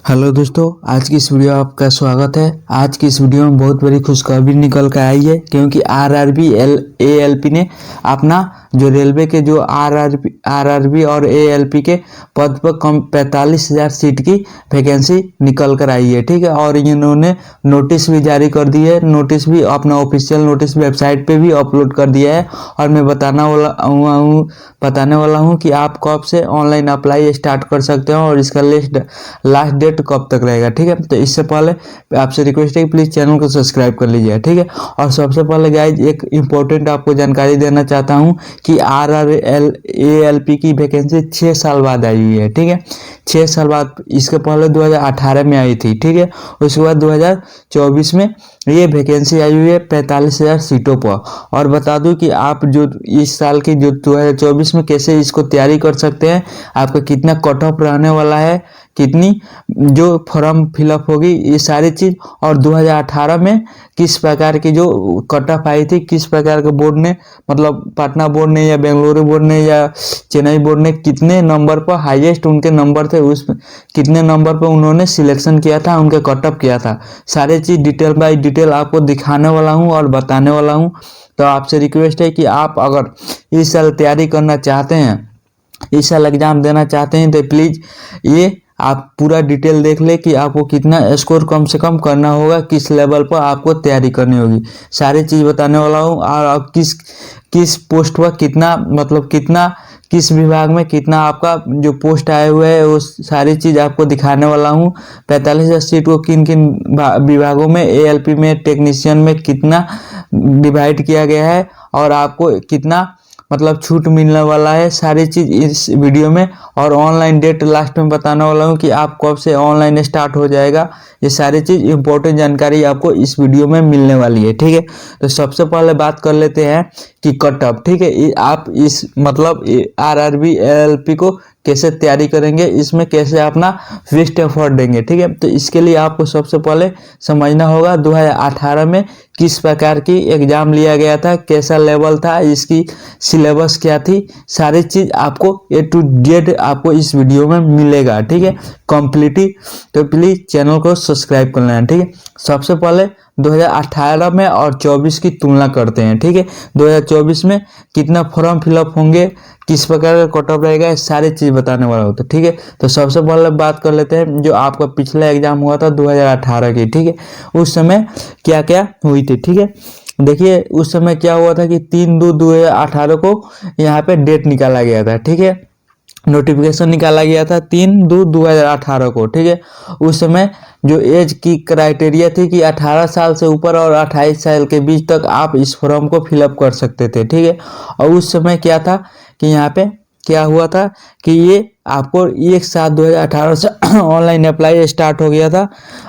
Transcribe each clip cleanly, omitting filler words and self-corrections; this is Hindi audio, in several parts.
हेलो दोस्तों, आज की इस वीडियो में आपका स्वागत है। आज की इस वीडियो में बहुत बड़ी खुशखबरी निकल कर आई है क्योंकि आरआरबी एएलपी ने अपना जो रेलवे के जो आरआरबी और एएलपी के पद पर कम 45,000 सीट की वैकेंसी निकल कर आई है। ठीक है, और इन्होंने नोटिस भी जारी कर दी है। नोटिस भी अपना ऑफिशियल नोटिस वेबसाइट पे भी अपलोड कर दिया है और मैं बताने वाला हूँ कि आप कब से ऑनलाइन अप्लाई स्टार्ट कर सकते हो और इसका लास्ट डेट कब तक रहेगा। ठीक है, तो इससे पहले आपसे रिक्वेस्ट है कि प्लीज़ चैनल को सब्सक्राइब कर लीजिए। ठीक है, और सबसे पहले गाइज एक इम्पोर्टेंट आपको जानकारी देना चाहता हूँ कि आरआरएलपी की वैकेंसी 6 साल बाद आई हुई है। ठीक है, 6 साल बाद। इसके पहले 2018 में आई थी। ठीक है, उसके बाद 2024 में ये वैकेंसी आई हुई है 45,000 सीटों पर। और बता दूं कि आप जो इस साल की जो 2024 में कैसे इसको तैयारी कर सकते हैं, आपका कितना कट ऑफ रहने वाला है, कितनी जो फॉर्म फिलअप होगी, ये सारी चीज़, और 2018 में किस प्रकार की जो कट ऑफ आई थी, किस प्रकार के बोर्ड ने, मतलब पटना बोर्ड ने या बेंगलुरु बोर्ड ने या चेन्नई बोर्ड ने कितने नंबर पर हाईएस्ट उनके नंबर थे, उस कितने नंबर पर उन्होंने सिलेक्शन किया था, उनके कट ऑफ किया था, सारी चीज़ डिटेल बाय डिटेल आपको दिखाने वाला हूँ और बताने वाला हूँ। तो आपसे रिक्वेस्ट है कि आप अगर इस साल तैयारी करना चाहते हैं, इस साल एग्जाम देना चाहते हैं, तो प्लीज़ ये आप पूरा डिटेल देख ले कि आपको कितना स्कोर कम से कम करना होगा, किस लेवल पर आपको तैयारी करनी होगी, सारी चीज़ बताने वाला हूँ। और आप किस पोस्ट पर कितना, मतलब कितना, किस विभाग में कितना आपका जो पोस्ट आए हुए है, वो सारी चीज़ आपको दिखाने वाला हूँ। 45,000 सीट को किन किन विभागों में, एएलपी में, टेक्नीशियन में कितना डिवाइड किया गया है और आपको कितना मतलब छूट मिलने वाला है, सारी चीज़ इस वीडियो में। और ऑनलाइन डेट लास्ट में बताने वाला हूँ कि आप कब से ऑनलाइन स्टार्ट हो जाएगा। ये सारी चीज़ इंपॉर्टेंट जानकारी आपको इस वीडियो में मिलने वाली है। ठीक है, तो सबसे पहले बात कर लेते हैं कि कट ऑफ। ठीक है, आप इस मतलब आरआरबी एएलपी को कैसे तैयारी करेंगे, इसमें कैसे अपना बेस्ट एफर्ट देंगे। ठीक है, तो इसके लिए आपको सबसे पहले समझना होगा 2018 में किस प्रकार की एग्जाम लिया गया था, कैसा लेवल था, इसकी सिलेबस क्या थी, सारी चीज़ आपको A to Z आपको इस वीडियो में मिलेगा। ठीक है, कंप्लीटली। तो प्लीज़ चैनल को सब्सक्राइब कर लेना। ठीक है, सबसे पहले 2018 में और 24 की तुलना करते हैं। ठीक है, 2024 में कितना फॉर्म फिलअप होंगे, किस प्रकार का कट ऑफ रहेगा, सारी चीज़ बताने वाला होता है। ठीक है, तो सबसे पहले बात कर लेते हैं जो आपका पिछला एग्जाम हुआ था 2018 की। ठीक है, उस समय क्या क्या हुई थी। ठीक है, देखिए उस समय क्या हुआ था कि 3/2/2018 को यहाँ पे डेट निकाला गया था। ठीक है, नोटिफिकेशन निकाला गया था 3/2/2018 को। ठीक है, उस समय जो एज की क्राइटेरिया थी कि 18 साल से ऊपर और 28 साल के बीच तक आप इस फॉर्म को फिलअप कर सकते थे। ठीक है, और उस समय क्या था कि यहाँ पे क्या हुआ था कि ये आपको 1/7/2018 से ऑनलाइन अप्लाई स्टार्ट हो गया था।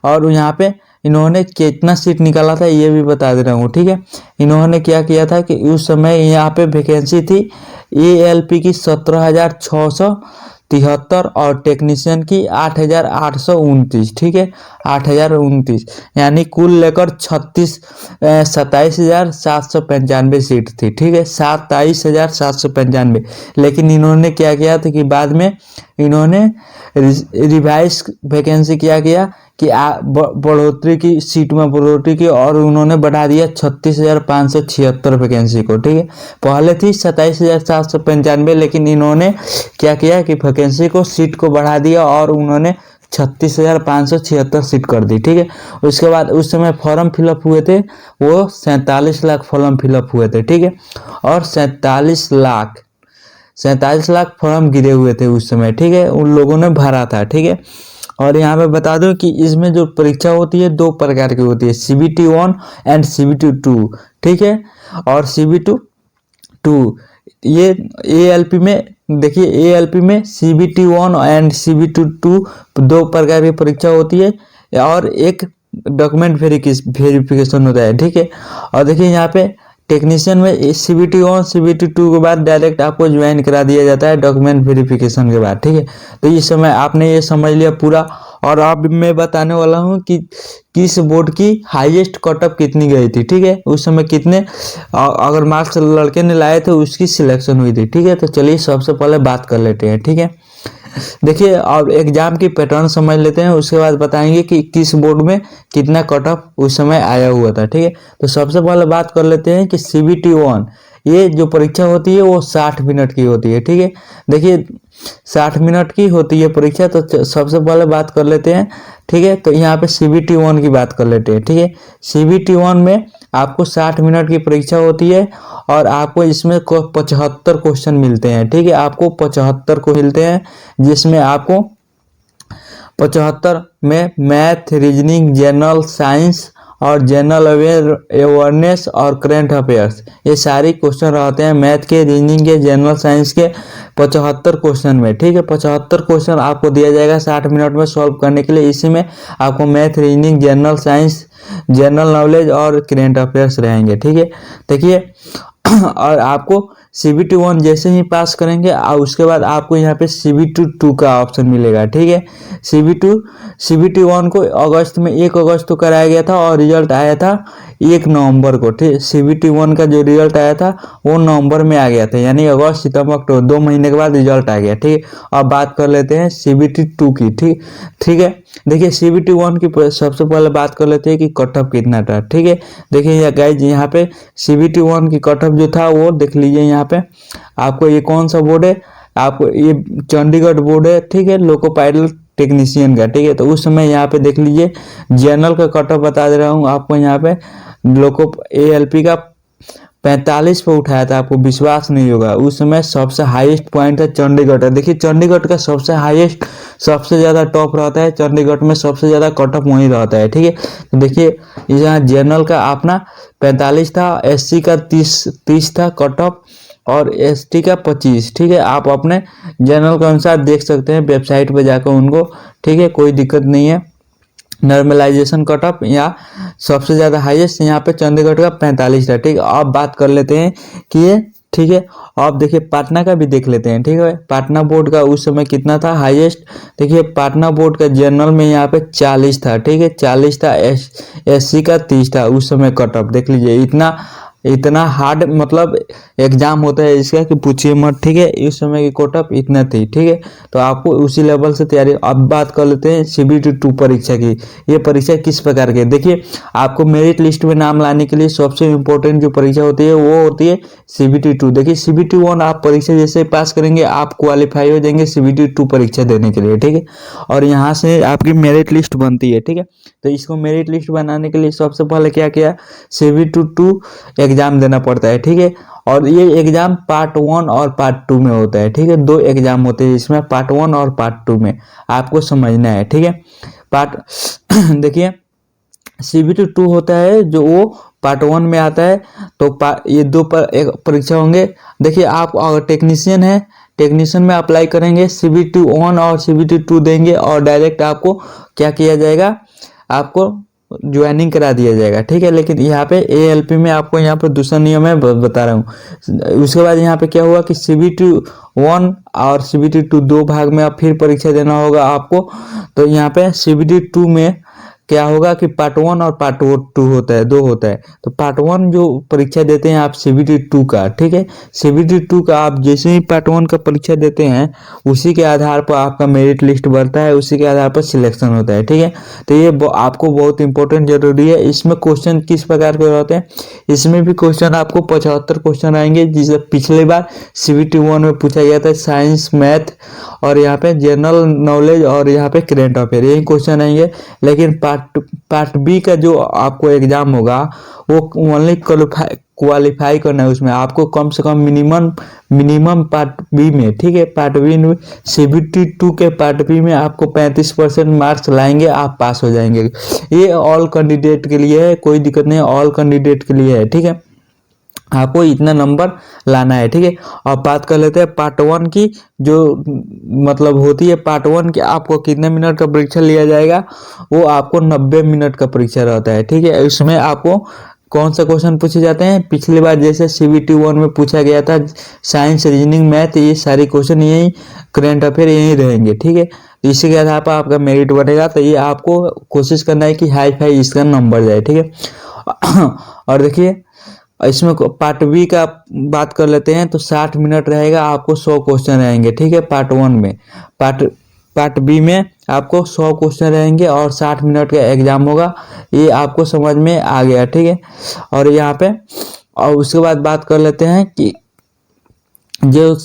और यहाँ पे इन्होंने कितना सीट निकाला था ये भी बता दे रहा हूँ। ठीक है, इन्होंने क्या किया था कि उस समय यहाँ पे वैकेंसी थी एएलपी की 17,673 और टेक्नीशियन की 8,829। ठीक है, 8,029, यानी कुल लेकर 27,795 सीट थी। ठीक है, 27,795। लेकिन इन्होंने क्या किया था कि बाद में इन्होंने रिवाइज वैकेंसी क्या किया कि बढ़ोतरी की, सीट में बढ़ोतरी की, और उन्होंने बढ़ा दिया 36,576 वैकेंसी को। ठीक है, पहले थी 27,795, लेकिन इन्होंने क्या किया कि वैकेंसी को, सीट को बढ़ा दिया और उन्होंने 36,576 सीट कर दी। ठीक है, उसके बाद उस समय फॉर्म फिलअप हुए थे वो 47 लाख फॉर्म फिलअप हुए थे। ठीक है, और 47 लाख फॉर्म गिरे हुए थे उस समय। ठीक है, उन लोगों ने भरा था। ठीक है, और यहाँ पे बता दो कि इसमें जो परीक्षा होती है 2 प्रकार की होती है, CBT 1 एंड CBT 2। ठीक है, और CBT 2 ये एएलपी में, देखिए एएलपी में CBT 1 एंड CBT 2 2 प्रकार की परीक्षा होती है और एक डॉक्यूमेंट वेरिफिकेशन होता है। ठीक है, और देखिए यहाँ पे टेक्नीशियन में CBT 1 CBT 2 के बाद डायरेक्ट आपको ज्वाइन करा दिया जाता है डॉक्यूमेंट वेरिफिकेशन के बाद। ठीक है, तो इस समय आपने ये समझ लिया पूरा। और अब मैं बताने वाला हूँ कि किस बोर्ड की हाईएस्ट कट ऑफ कितनी गई थी। ठीक है, उस समय कितने अगर मार्क्स लड़के ने लाए थे उसकी सिलेक्शन हुई थी। ठीक है, तो चलिए सबसे पहले बात कर लेते हैं। ठीक है, देखिए अब एग्जाम की पैटर्न समझ लेते हैं, उसके बाद बताएंगे कि किस बोर्ड में कितना कट ऑफ उस समय आया हुआ था। ठीक है, तो सबसे पहले बात कर लेते हैं कि CBT 1 ये जो परीक्षा होती है वो 60 मिनट की होती है। ठीक है, देखिए 60 मिनट की होती है परीक्षा। तो सबसे पहले बात कर लेते हैं। ठीक है, तो यहाँ पे CBT 1 की बात कर लेते हैं। ठीक है, CBT 1 में आपको 60 मिनट की परीक्षा होती है और आपको इसमें 75 क्वेश्चन मिलते हैं। ठीक है, आपको 75 को मिलते हैं, जिसमें आपको 75 में मैथ, रीजनिंग, जनरल साइंस और जनरल अवेयरनेस और करंट अफेयर्स, ये सारे क्वेश्चन रहते हैं मैथ के, रीजनिंग के, जनरल साइंस के 75 क्वेश्चन में। ठीक है, 75 क्वेश्चन आपको दिया जाएगा 60 मिनट में सॉल्व करने के लिए। इसी में आपको math, reasoning, general science, general knowledge और करंट अफेयर्स रहेंगे। ठीक है, देखिए और आपको CBT 1 जैसे ही पास करेंगे और उसके बाद आपको यहाँ पे CBT 2 का ऑप्शन मिलेगा। ठीक है, CBT 1 को अगस्त में 1 अगस्त को कराया गया था और रिजल्ट आया था 1 नवंबर को। ठीक, CBT 1 का जो रिजल्ट आया था वो नवंबर में आ गया था, यानी अगस्त, सितंबर, अक्टूबर 2 महीने के बाद रिजल्ट आ गया। ठीक, अब बात कर लेते हैं CBT 2 की। ठीक है, देखिए CBT 1 की सबसे पहले बात कर लेते हैं कि कट ऑफ कितना था। ठीक है, देखिए गाइज यहाँ पे CBT 1 की कट ऑफ जो था वो देख लीजिए। यहाँ पे आपको ये कौन सा बोर्ड है, आपको ये चंडीगढ़ बोर्ड है। ठीक है, लोको पायलट टेक्नीशियन का। ठीक है, तो उस समय यहाँ पे देख लीजिए जनरल का कट ऑफ बता दे रहा हूँ आपको। यहाँ पे लोको ALP का 45 पे उठाया था, आपको विश्वास नहीं होगा। उस समय सबसे हाईएस्ट पॉइंट है चंडीगढ़ का। देखिए चंडीगढ़ का सबसे हाईएस्ट, सबसे ज़्यादा टॉप रहता है चंडीगढ़ में, सबसे ज़्यादा कट ऑफ वहीं रहता है। ठीक है, तो देखिए यहाँ जनरल का अपना 45 था, SC का 30 था कट ऑफ और ST का 25। ठीक है, आप अपने जनरल के अनुसार देख सकते हैं वेबसाइट पर जाकर उनको। ठीक है, कोई दिक्कत नहीं है। नॉर्मलाइजेशन कट ऑफ या सबसे ज़्यादा हाईएस्ट यहाँ पे चंडीगढ़ का 45 था। ठीक है, अब बात कर लेते हैं कि ये, ठीक है, अब देखिए पटना का भी देख लेते हैं। ठीक है, पटना बोर्ड का उस समय कितना था हाईएस्ट। देखिए पटना बोर्ड का जनरल में यहाँ पे 40 था। ठीक है, 40 था, SC का 30 था उस समय कट ऑफ। देख लीजिए इतना हार्ड मतलब एग्जाम होता है इसका कि पूछिए मत। ठीक है, इस समय की कट ऑफ इतना थी। ठीक है, तो आपको उसी लेवल से तैयारी। अब बात कर लेते हैं CBT 2 परीक्षा की। ये परीक्षा किस प्रकार की है, देखिए आपको मेरिट लिस्ट में नाम लाने के लिए सबसे इम्पोर्टेंट जो परीक्षा होती है वो होती है CBT 2। देखिए CBT 1 आप परीक्षा जैसे पास करेंगे आप क्वालिफाई हो जाएंगे CBT 2 परीक्षा देने के लिए। ठीक है, और यहाँ से आपकी मेरिट लिस्ट बनती है। ठीक है, तो इसको मेरिट लिस्ट बनाने के लिए सबसे पहले क्या किया, CBT 2 एग्जाम देना पड़ता है। ठीक है, और ये एग्जाम पार्ट 1 और पार्ट 2 में होता है। ठीक है, 2 एग्जाम होते हैं इसमें, पार्ट 1 और पार्ट 2 में, आपको समझना है। ठीक है, पार्ट देखिए CBT 2 होता है जो वो पार्ट 1 में आता है। तो ये 2 परीक्षा होंगे। देखिए आप अगर टेक्नीशियन है, टेक्नीशियन में अप्लाई करेंगे CBT 1 और CBT 2 देंगे और डायरेक्ट आपको क्या किया जाएगा, आपको ज्वाइनिंग करा दिया जाएगा। ठीक है, लेकिन यहाँ पे ALP में आपको यहाँ पे दूसरा नियम है, बता रहा हूँ। उसके बाद यहाँ पे क्या हुआ कि CBT 1 और CBT 2 2 भाग में आप फिर परीक्षा देना होगा आपको। तो यहाँ पे CBT 2 में क्या होगा कि पार्ट 1 और पार्ट 2 होता है, 2 होता है। तो पार्ट 1 जो परीक्षा देते हैं आप CBT 2 का। ठीक है, CBT 2 का आप जैसे ही पार्ट 1 का परीक्षा देते हैं उसी के आधार पर आपका मेरिट लिस्ट बढ़ता है, उसी के आधार पर सिलेक्शन होता है। ठीक है, तो ये आपको बहुत इंपॉर्टेंट जरूरी है। इसमें क्वेश्चन किस प्रकार के होते हैं, इसमें भी क्वेश्चन आपको 75 क्वेश्चन आएंगे, जिसे पिछली बार CBT 1 में पूछा गया था। साइंस, मैथ और यहाँ पे जनरल नॉलेज और यहाँ पे करंट अफेयर, यही क्वेश्चन आएंगे। लेकिन पार्ट B का जो आपको एग्जाम होगा वो ओनली क्वालिफाई करना है, उसमें आपको कम से कम मिनिमम पार्ट B में। ठीक है, पार्ट B में CBT 2 के पार्ट B में आपको 35% मार्क्स लाएंगे, आप पास हो जाएंगे। ये ऑल कैंडिडेट के लिए है, कोई दिक्कत नहीं है, ऑल कैंडिडेट के लिए है। ठीक है, आपको इतना नंबर लाना है। ठीक है, और बात कर लेते हैं पार्ट 1 की, जो मतलब होती है पार्ट 1 की। आपको कितने मिनट का परीक्षा लिया जाएगा, वो आपको 90 मिनट का परीक्षा रहता है। ठीक है, इसमें आपको कौन सा क्वेश्चन पूछे जाते हैं, पिछली बार जैसे CBT 1 में पूछा गया था साइंस, रीजनिंग, मैथ, ये सारे क्वेश्चन यही, करंट अफेयर यही रहेंगे। ठीक है, तो इसी के आधार पर आपका मेरिट बढ़ेगा। तो ये आपको कोशिश करना है कि हाई फाई इसका नंबर जाए। ठीक है, और देखिए इसमें पार्ट बी का बात कर लेते हैं तो 60 मिनट रहेगा, आपको 100 क्वेश्चन रहेंगे। ठीक है, पार्ट 1 में। पार्ट बी में आपको 100 क्वेश्चन रहेंगे और 60 मिनट का एग्जाम होगा। ये आपको समझ में आ गया। ठीक है, और यहाँ पे और उसके बाद बात कर लेते हैं कि जो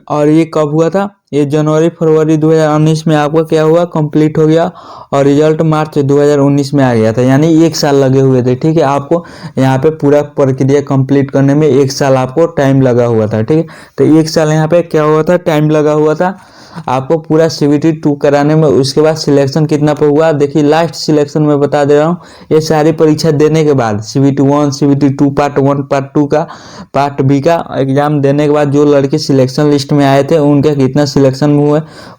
और ये कब हुआ था, ये जनवरी फरवरी 2019 में आपका क्या हुआ, कंप्लीट हो गया और रिजल्ट मार्च 2019 में आ गया था, यानी 1 साल लगे हुए थे। ठीक है, आपको यहाँ पे पूरा प्रक्रिया कंप्लीट करने में 1 साल आपको टाइम लगा हुआ था। ठीक है, तो 1 साल यहाँ पे क्या हुआ था, टाइम लगा हुआ था आपको पूरा CBT 2 कराने में। उसके बाद सिलेक्शन कितना पर हुआ, देखिए लास्ट सिलेक्शन में बता दे रहा हूँ। ये सारी परीक्षा देने के बाद CBT 1 CBT 2 पार्ट 1 पार्ट 2 का पार्ट बी का एग्जाम देने के बाद जो लड़के सिलेक्शन लिस्ट में आए थे उनका कितना सिलेक्शन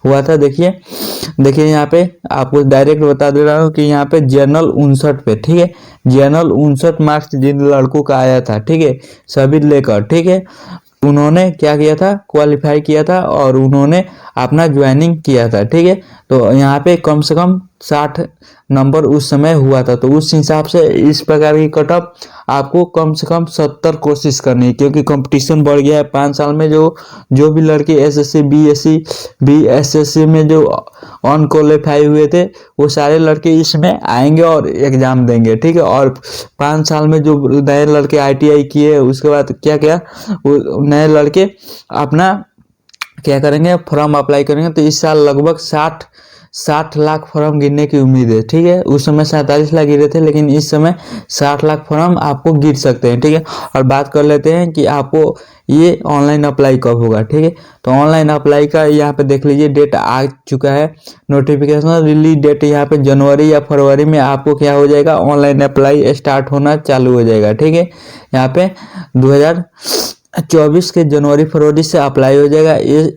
हुआ था, देखिए यहाँ पे आपको डायरेक्ट बता दे रहा हूँ कि यहाँ पे जनरल 59 पे। ठीक है, जनरल 59 मार्क्स जिन लड़कों का आया था, ठीक है, सभी लेकर, ठीक है, उन्होंने क्या किया था, क्वालिफाई किया था और उन्होंने अपना ज्वाइनिंग किया था। ठीक है, तो यहाँ पे कम से कम 60 नंबर उस समय हुआ था। तो उस हिसाब से इस प्रकार की कट ऑफ आपको कम से कम 70 कोशिश करनी है, क्योंकि कंपटीशन बढ़ गया है 5 साल में। जो भी लड़के SSC BSc BSSC में जो अनक्वालिफाई हुए थे वो सारे लड़के इसमें आएंगे और एग्जाम देंगे। ठीक है, और 5 साल में जो नए लड़के ITI किए उसके बाद क्या क्या वो नए लड़के अपना क्या करेंगे, फॉर्म अप्लाई करेंगे। तो इस साल लगभग 60 लाख फॉर्म गिरने की उम्मीद है। ठीक है, उस समय 47 लाख गिरे थे, लेकिन इस समय 60 लाख फॉर्म आपको गिर सकते हैं। ठीक है, और बात कर लेते हैं कि आपको ये ऑनलाइन अप्लाई कब होगा। ठीक है, तो ऑनलाइन अप्लाई का यहाँ पे देख लीजिए डेट आ चुका है। नोटिफिकेशन रिलीज डेट यहाँ पे जनवरी या फरवरी में आपको क्या हो जाएगा, ऑनलाइन अप्लाई स्टार्ट होना चालू हो जाएगा। ठीक है, यहाँ पे 2024 के जनवरी फरवरी से अप्लाई हो जाएगा।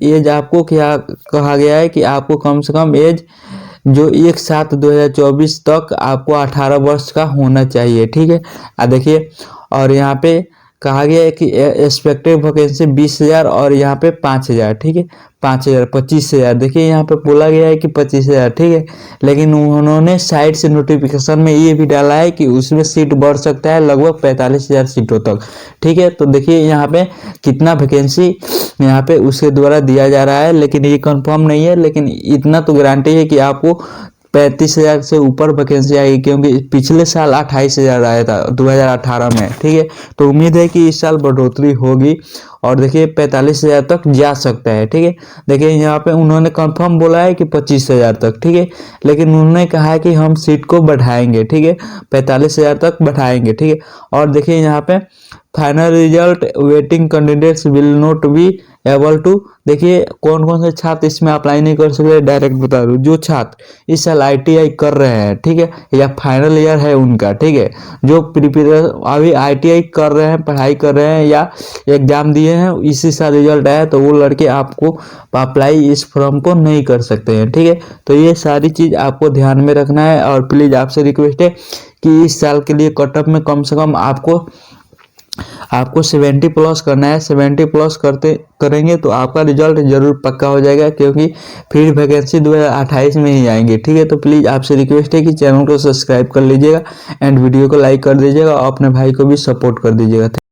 एज आपको क्या कहा गया है कि आपको कम से कम एज जो 1/7/2024 तक आपको 18 वर्ष का होना चाहिए। ठीक है, देखिए, और यहाँ पे कहा गया है कि एक्सपेक्टेड वैकेंसी 20,000 और यहाँ पे 5,000। ठीक है, 5,000 25,000, देखिए यहाँ पे बोला गया है कि 25,000। ठीक है, लेकिन उन्होंने साइड से नोटिफिकेशन में ये भी डाला है कि उसमें सीट बढ़ सकता है लगभग 45,000 सीटों तक। ठीक है, तो देखिए यहाँ पे कितना वैकेंसी यहाँ पे उसके द्वारा दिया जा रहा है, लेकिन ये कंफर्म नहीं है, लेकिन इतना तो गारंटी है कि आपको 35,000 से ऊपर वैकेंसी आएगी, क्योंकि पिछले साल 28,000 आया था 2018 में। ठीक है, तो उम्मीद है कि इस साल बढ़ोतरी होगी और देखिए 45,000 तक जा सकता है। ठीक है, देखिए यहाँ पे उन्होंने कंफर्म बोला है कि 25,000 तक। ठीक है, लेकिन उन्होंने कहा है कि हम सीट को बढ़ाएंगे। ठीक है, 45,000 तक बढ़ाएंगे। ठीक है, और देखिए यहाँ पे final result waiting candidates will not be able to, देखिए कौन कौन से छात्र इसमें अप्लाई नहीं कर सकते, डायरेक्ट बता दूं, जो छात्र इस साल ITI कर रहे हैं, ठीक है, या फाइनल ईयर है उनका, ठीक है, जो प्रिपेयर अभी ITI कर रहे हैं, पढ़ाई कर रहे हैं या एग्जाम दिए हैं, इसी साल रिजल्ट आया, तो वो लड़के आपको अप्लाई इस फॉर्म को नहीं कर सकते हैं। ठीक है, तो ये सारी चीज़ आपको ध्यान में रखना है और प्लीज़ आपसे रिक्वेस्ट है कि इस साल के लिए कटऑफ में कम से कम आपको 70 प्लस करना है। 70 प्लस करेंगे तो आपका रिजल्ट जरूर पक्का हो जाएगा, क्योंकि फिर वैकेंसी 2028 में ही आएंगे। ठीक है, तो प्लीज़ आपसे रिक्वेस्ट है कि चैनल को सब्सक्राइब कर लीजिएगा एंड वीडियो को लाइक कर दीजिएगा और अपने भाई को भी सपोर्ट कर दीजिएगा।